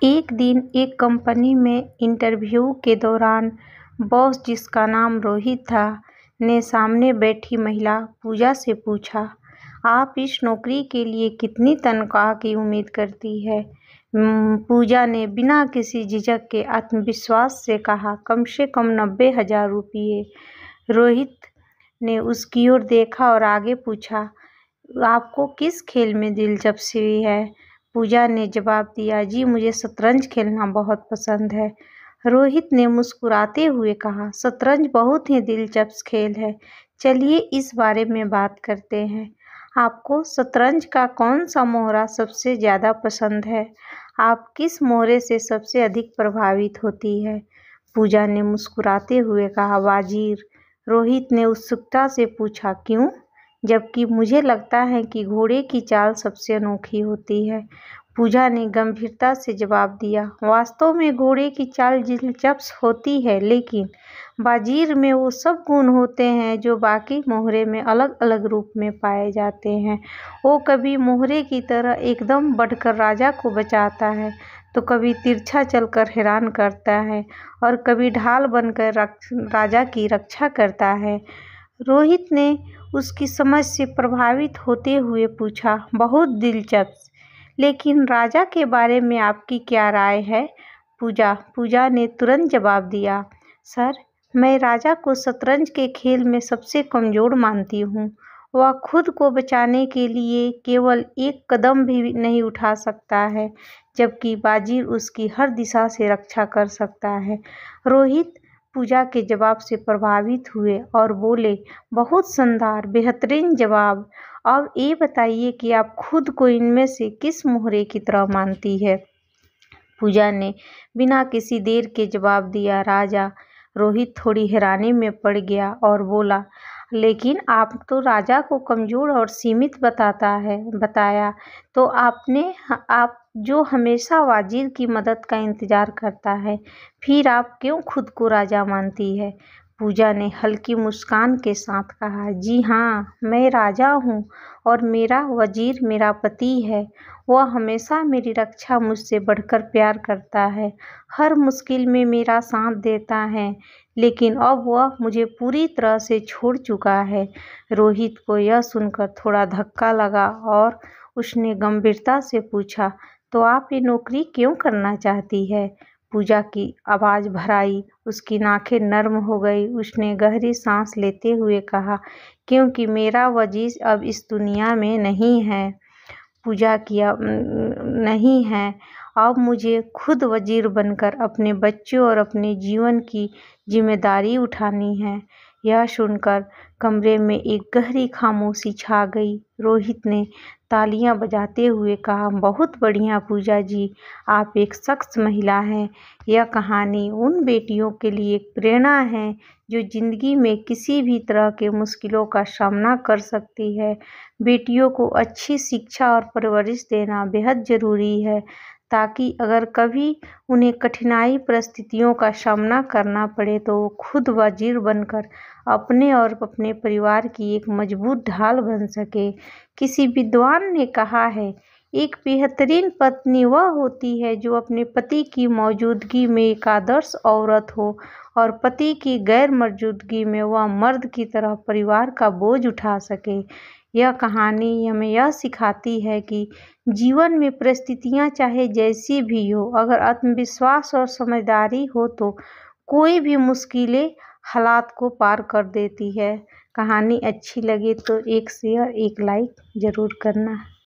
एक दिन एक कंपनी में इंटरव्यू के दौरान बॉस, जिसका नाम रोहित था, ने सामने बैठी महिला पूजा से पूछा, आप इस नौकरी के लिए कितनी तनख्वाह की उम्मीद करती है? पूजा ने बिना किसी झिझक के आत्मविश्वास से कहा, कम से कम 90,000 रुपये। रोहित ने उसकी ओर देखा और आगे पूछा, आपको किस खेल में दिलचस्पी है? पूजा ने जवाब दिया, जी मुझे शतरंज खेलना बहुत पसंद है। रोहित ने मुस्कुराते हुए कहा, शतरंज बहुत ही दिलचस्प खेल है, चलिए इस बारे में बात करते हैं। आपको शतरंज का कौन सा मोहरा सबसे ज़्यादा पसंद है? आप किस मोहरे से सबसे अधिक प्रभावित होती है? पूजा ने मुस्कुराते हुए कहा, वाजीर। रोहित ने उत्सुकता से पूछा, क्यों? जबकि मुझे लगता है कि घोड़े की चाल सबसे अनोखी होती है। पूजा ने गंभीरता से जवाब दिया, वास्तव में घोड़े की चाल दिलचस्प होती है, लेकिन बाजीर में वो सब गुण होते हैं जो बाकी मोहरे में अलग अलग रूप में पाए जाते हैं। वो कभी मोहरे की तरह एकदम बढ़कर राजा को बचाता है, तो कभी तिरछा चलकर हैरान करता है और कभी ढाल बनकर राजा की रक्षा करता है। रोहित ने उसकी समझ से प्रभावित होते हुए पूछा, बहुत दिलचस्प, लेकिन राजा के बारे में आपकी क्या राय है? पूजा ने तुरंत जवाब दिया, सर, मैं राजा को शतरंज के खेल में सबसे कमज़ोर मानती हूँ। वह खुद को बचाने के लिए केवल एक कदम भी नहीं उठा सकता है, जबकि बाजीर उसकी हर दिशा से रक्षा कर सकता है। रोहित पूजा के जवाब से प्रभावित हुए और बोले, बहुत शानदार, बेहतरीन जवाब। अब ये बताइए कि आप खुद को इनमें से किस मोहरे की तरह मानती है? पूजा ने बिना किसी देर के जवाब दिया, राजा। रोहित थोड़ी हैरानी में पड़ गया और बोला, लेकिन आप तो राजा को कमज़ोर और सीमित बताया, तो आप जो हमेशा वाजीर की मदद का इंतज़ार करता है, फिर आप क्यों खुद को राजा मानती है? पूजा ने हल्की मुस्कान के साथ कहा, जी हाँ, मैं राजा हूँ और मेरा वजीर मेरा पति है। वह हमेशा मेरी रक्षा मुझसे बढ़कर प्यार करता है, हर मुश्किल में मेरा साथ देता है, लेकिन अब वह मुझे पूरी तरह से छोड़ चुका है। रोहित को यह सुनकर थोड़ा धक्का लगा और उसने गंभीरता से पूछा, तो आप ये नौकरी क्यों करना चाहती है? पूजा की आवाज़ भर आई, उसकी नाकें नर्म हो गई। उसने गहरी सांस लेते हुए कहा, क्योंकि मेरा वजीर अब इस दुनिया में नहीं है। नहीं है। अब मुझे खुद वजीर बनकर अपने बच्चों और अपने जीवन की जिम्मेदारी उठानी है। यह सुनकर कमरे में एक गहरी खामोशी छा गई। रोहित ने तालियां बजाते हुए कहा, बहुत बढ़िया पूजा जी, आप एक सख्त महिला हैं। यह कहानी उन बेटियों के लिए एक प्रेरणा है जो जिंदगी में किसी भी तरह के मुश्किलों का सामना कर सकती है। बेटियों को अच्छी शिक्षा और परवरिश देना बेहद ज़रूरी है, ताकि अगर कभी उन्हें कठिनाई परिस्थितियों का सामना करना पड़े तो वो खुद वजीर बनकर अपने और अपने परिवार की एक मजबूत ढाल बन सके। किसी विद्वान ने कहा है, एक बेहतरीन पत्नी वह होती है जो अपने पति की मौजूदगी में एक आदर्श औरत हो और पति की गैर मौजूदगी में वह मर्द की तरह परिवार का बोझ उठा सके। यह कहानी हमें यह सिखाती है कि जीवन में परिस्थितियां चाहे जैसी भी हो, अगर आत्मविश्वास और समझदारी हो तो कोई भी मुश्किलें हालात को पार कर देती है। कहानी अच्छी लगे तो एक शेयर, एक लाइक ज़रूर करना।